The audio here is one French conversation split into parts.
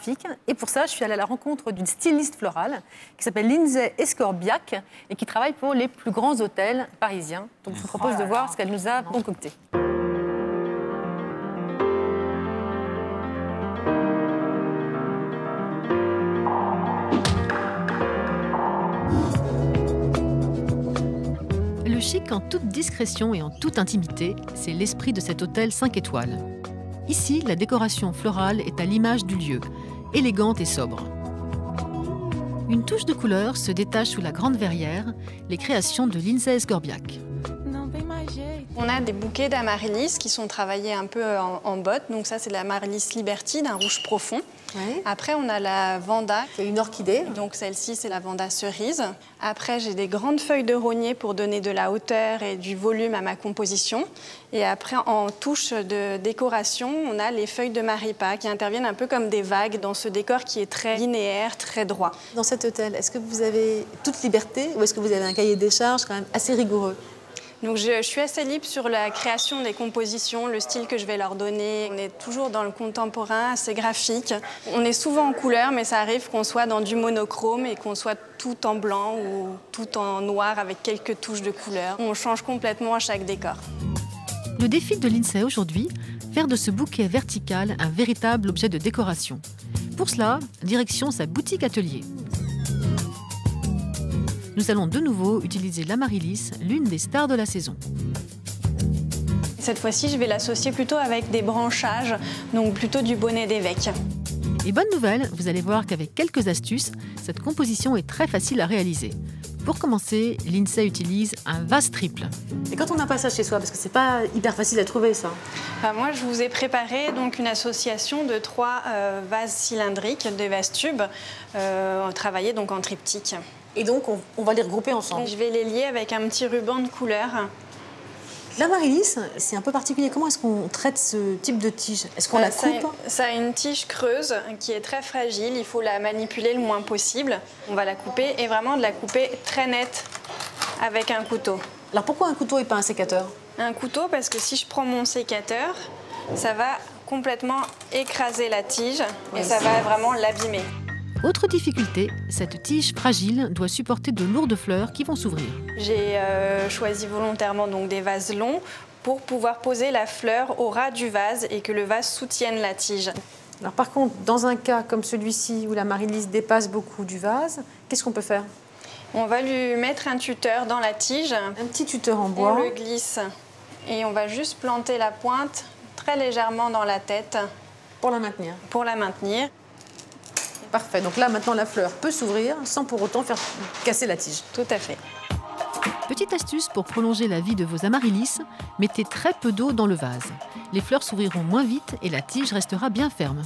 graphique. Et pour ça, je suis allée à la rencontre d'une styliste florale qui s'appelle Lindsay Escorbiac et qui travaille pour les plus grands hôtels parisiens. Donc je vous propose de voir ce qu'elle nous a concocté. Le chic en toute discrétion et en toute intimité, c'est l'esprit de cet hôtel 5 étoiles. Ici, la décoration florale est à l'image du lieu, élégante et sobre. Une touche de couleur se détache sous la grande verrière, les créations de Lindsay Escorbiac. On a des bouquets d'amaryllis qui sont travaillés un peu en botte. Donc ça, c'est l'amaryllis Liberty d'un rouge profond. Ouais. Après, on a la Vanda. C'est une orchidée. Donc celle-ci, c'est la Vanda cerise. Après, j'ai des grandes feuilles de rognier pour donner de la hauteur et du volume à ma composition. Et après, en touche de décoration, on a les feuilles de maripa qui interviennent un peu comme des vagues dans ce décor qui est très linéaire, très droit. Dans cet hôtel, est-ce que vous avez toute liberté ou est-ce que vous avez un cahier des charges quand même assez rigoureux? Donc je suis assez libre sur la création des compositions, le style que je vais leur donner. On est toujours dans le contemporain, assez graphique. On est souvent en couleur, mais ça arrive qu'on soit dans du monochrome et qu'on soit tout en blanc ou tout en noir avec quelques touches de couleur. On change complètement à chaque décor. Le défi de Lindsay aujourd'hui, faire de ce bouquet vertical un véritable objet de décoration. Pour cela, direction sa boutique atelier. Nous allons de nouveau utiliser l'amaryllis, l'une des stars de la saison. Cette fois-ci, je vais l'associer plutôt avec des branchages, donc plutôt du bonnet d'évêque. Et bonne nouvelle, vous allez voir qu'avec quelques astuces, cette composition est très facile à réaliser. Pour commencer, Lindsay utilise un vase triple. Et quand on n'a pas ça chez soi, parce que c'est pas hyper facile à trouver ça. Moi, je vous ai préparé donc une association de 3 vases cylindriques, des vases tubes, travaillés donc en triptyque. Et donc, on va les regrouper ensemble. Je vais les lier avec un petit ruban de couleur. L'amaryllis, c'est un peu particulier. Comment est-ce qu'on traite ce type de tige? Est-ce qu'on la coupe? Ça a une tige creuse qui est très fragile. Il faut la manipuler le moins possible. On va la couper et vraiment de la couper très nette avec un couteau. Alors pourquoi un couteau et pas un sécateur? Un couteau parce que si je prends mon sécateur, ça va complètement écraser la tige et ça va vraiment l'abîmer. Autre difficulté, cette tige fragile doit supporter de lourdes fleurs qui vont s'ouvrir. J'ai choisi volontairement donc des vases longs pour pouvoir poser la fleur au ras du vase et que le vase soutienne la tige. Alors par contre, dans un cas comme celui-ci où l'amaryllis dépasse beaucoup du vase, qu'est-ce qu'on peut faire? On va lui mettre un tuteur dans la tige. Un petit tuteur en bois. On le glisse et on va juste planter la pointe très légèrement dans la tête. Pour la maintenir. Pour la maintenir. Parfait. Donc là, maintenant, la fleur peut s'ouvrir sans pour autant faire casser la tige. Tout à fait. Petite astuce pour prolonger la vie de vos amaryllis, mettez très peu d'eau dans le vase. Les fleurs s'ouvriront moins vite et la tige restera bien ferme.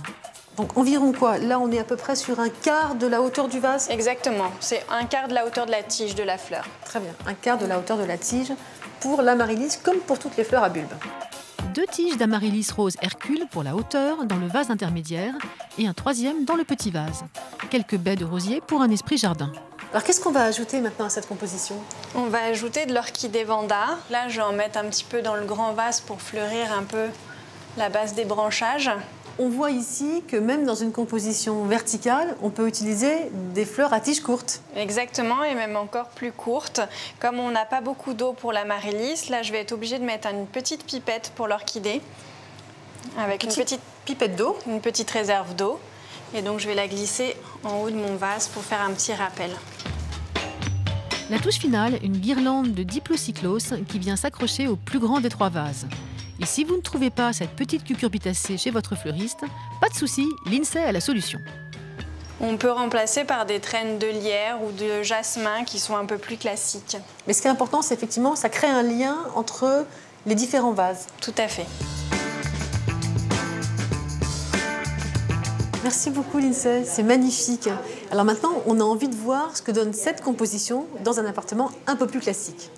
Donc environ quoi? Là, on est à peu près sur un quart de la hauteur du vase? Exactement. C'est un quart de la hauteur de la tige de la fleur. Très bien. Un quart de la hauteur de la tige pour l'amaryllis comme pour toutes les fleurs à bulbe. 2 tiges d'amaryllis rose Hercule pour la hauteur dans le vase intermédiaire et un 3e dans le petit vase. Quelques baies de rosier pour un esprit jardin. Alors qu'est-ce qu'on va ajouter maintenant à cette composition? On va ajouter de l'orchidée Vanda. Là, je vais en mettre un petit peu dans le grand vase pour fleurir un peu la base des branchages. On voit ici que même dans une composition verticale, on peut utiliser des fleurs à tiges courtes. Exactement, et même encore plus courtes. Comme on n'a pas beaucoup d'eau pour l'amaryllis, là je vais être obligée de mettre une petite pipette pour l'orchidée. Avec une petite pipette d'eau. Une petite réserve d'eau. Et donc je vais la glisser en haut de mon vase pour faire un petit rappel. La touche finale, une guirlande de diplocyclos qui vient s'accrocher au plus grand des 3 vases. Et si vous ne trouvez pas cette petite cucurbitacée chez votre fleuriste, pas de souci, Lindsay a la solution. On peut remplacer par des traînes de lierre ou de jasmin qui sont un peu plus classiques. Mais ce qui est important, c'est effectivement, ça crée un lien entre les différents vases. Tout à fait. Merci beaucoup Lindsay, c'est magnifique. Alors maintenant, on a envie de voir ce que donne cette composition dans un appartement un peu plus classique.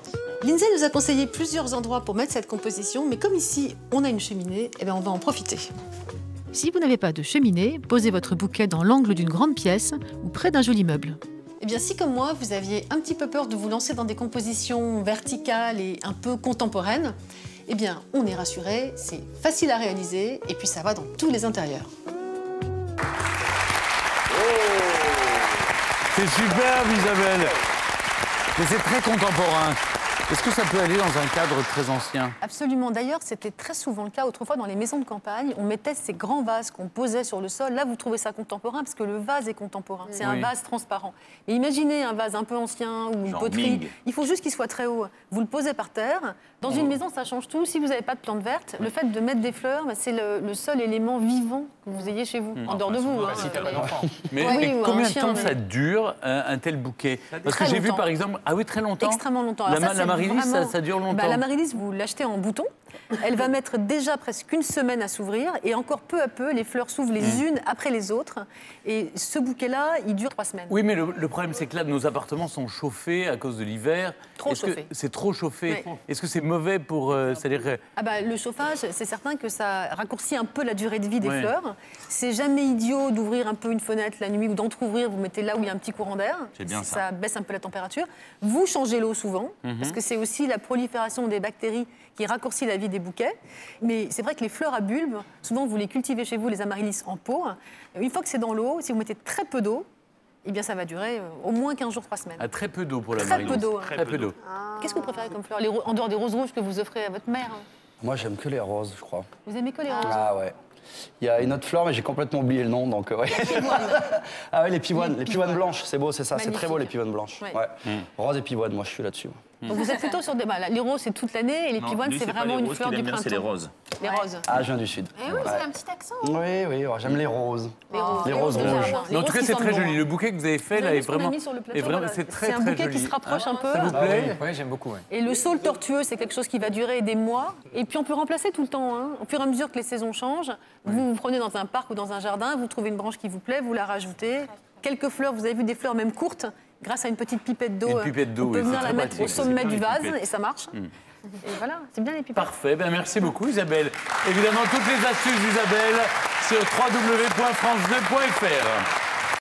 Lindsay nous a conseillé plusieurs endroits pour mettre cette composition, mais comme ici, on a une cheminée, eh bien on va en profiter. Si vous n'avez pas de cheminée, posez votre bouquet dans l'angle d'une grande pièce ou près d'un joli meuble. Eh bien, si comme moi, vous aviez un petit peu peur de vous lancer dans des compositions verticales et un peu contemporaines, eh bien, on est rassuré, c'est facile à réaliser et puis ça va dans tous les intérieurs. C'est superbe, Isabelle. Mais c'est très contemporain. Est-ce que ça peut aller dans un cadre très ancien? Absolument. D'ailleurs, c'était très souvent le cas autrefois dans les maisons de campagne. On mettait ces grands vases qu'on posait sur le sol. Là, vous trouvez ça contemporain parce que le vase est contemporain. C'est un vase transparent. Mais imaginez un vase un peu ancien ou une poterie. Ming. Il faut juste qu'il soit très haut. Vous le posez par terre. Dans une maison, ça change tout. Si vous n'avez pas de plantes vertes, le fait de mettre des fleurs, c'est le seul élément vivant que vous ayez chez vous, en dehors de vous. Si t'as pas d'enfant. Mais, Oui, mais ou combien un de chien, temps mais- ça dure, un tel bouquet? Parce que Très j'ai vu longtemps. par exemple... Ah oui, très longtemps. Extrêmement longtemps. Alors La c'est Amaryllis, vraiment- ça dure longtemps. Bah, l'Amaryllis, vous l'achetez en bouton. Elle va mettre déjà presque une semaine à s'ouvrir. Et encore peu à peu, les fleurs s'ouvrent les unes après les autres. Et ce bouquet-là, il dure 3 semaines. Oui, mais le problème, c'est que là, nos appartements sont chauffés à cause de l'hiver. Trop Est-ce que chauffés. c'est trop chauffé. Oui. Est-ce que c'est mauvais pour... c'est-à-dire que... Ah bah, le chauffage, c'est certain que ça raccourcit un peu la durée de vie des Ouais. fleurs. C'est jamais idiot d'ouvrir un peu une fenêtre la nuit ou d'entrouvrir, vous mettez là où il y a un petit courant d'air. C'est bien ça. Ça baisse un peu la température. Vous changez l'eau souvent, parce que c'est aussi la prolifération des bactéries qui raccourcit la vie des bouquets. Mais c'est vrai que les fleurs à bulbes, souvent vous les cultivez chez vous, les amaryllis en pot. Une fois que c'est dans l'eau, si vous mettez très peu d'eau, eh bien ça va durer au moins 15 jours, 3 semaines. Ah, très peu d'eau pour la Très Amaryllis. peu d'eau, hein. Très peu d'eau. Qu'est-ce que vous préférez comme fleurs en dehors des roses rouges que vous offrez à votre mère? Moi, j'aime que les roses, je crois. Vous aimez que les roses? Ah ouais. Il y a une autre fleur, mais j'ai complètement oublié le nom, donc ouais. Ah ouais, les pivoines. Les pivoines blanches, c'est beau, c'est ça. C'est très beau, les pivoines blanches. Ouais. Ouais. Rose et pivoine, moi, je suis là-dessus. Donc vous êtes plutôt sur des... les roses, c'est toute l'année, et les pivoines, c'est vraiment une fleur du printemps. C'est les roses. Les roses. Ah, je viens du Sud. Eh oui, Ouais. c'est un petit accent. Oui, oui, j'aime les roses. Les roses. Les roses de rouges. jardin. Les Mais en tout roses cas, qui c'est sentent très bon. joli. Le bouquet que vous avez fait, là, est Ce qu'on a vraiment... mis sur le plateau, est vraiment- voilà. c'est très, C'est un très bouquet qui joli. se rapproche un peu. Ça vous plaît? Oui, j'aime beaucoup. Ouais. Et le saule tortueux, c'est quelque chose qui va durer des mois. Et puis on peut remplacer tout le temps. Hein. Au fur et à mesure que les saisons changent, vous prenez dans un parc ou dans un jardin, vous trouvez une branche qui vous plaît, vous la rajoutez. Quelques fleurs, vous avez vu des fleurs même courtes, grâce à une petite pipette d'eau. Une pipette d'eau, on peut oui, venir c'est la très mettre au pratique. sommet C'est du bien, les vase pipettes. et ça marche. Et voilà, c'est bien les pipettes. Parfait, ben merci beaucoup Isabelle. Évidemment, toutes les astuces d'Isabelle sur www.france2.fr.